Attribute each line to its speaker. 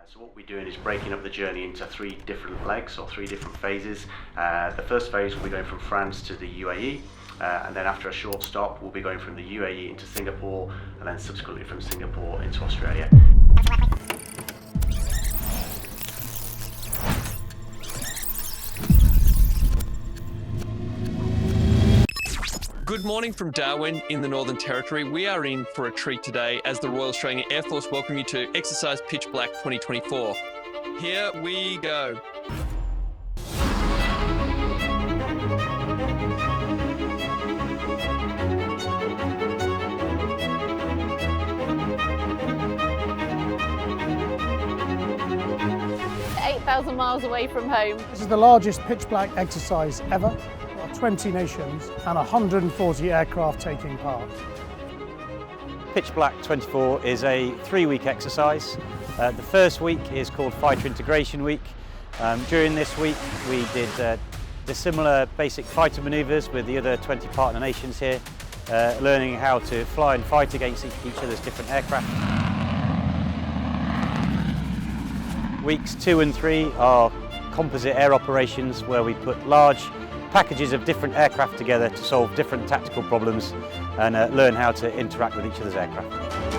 Speaker 1: So what we're doing is breaking up the journey into 3 different legs or 3 different phases. The first phase will be going from France to the UAE, and then after a short stop we'll be going from the UAE into Singapore, and then subsequently from Singapore into Australia.
Speaker 2: Good morning from Darwin in the Northern Territory. We are in for a treat today as the Royal Australian Air Force welcome you to Exercise Pitch Black 2024. Here we go.
Speaker 3: $8,000 miles away from home.
Speaker 4: This is the largest pitch black exercise ever. 20 nations and 140 aircraft taking part.
Speaker 5: Pitch Black 24 is a 3-week exercise. The first week is called Fighter Integration Week. During this week we did dissimilar basic fighter manoeuvres with the other 20 partner nations here, learning how to fly and fight against each other's different aircraft. Weeks 2 and 3 are composite air operations, where we put large packages of different aircraft together to solve different tactical problems and learn how to interact with each other's aircraft.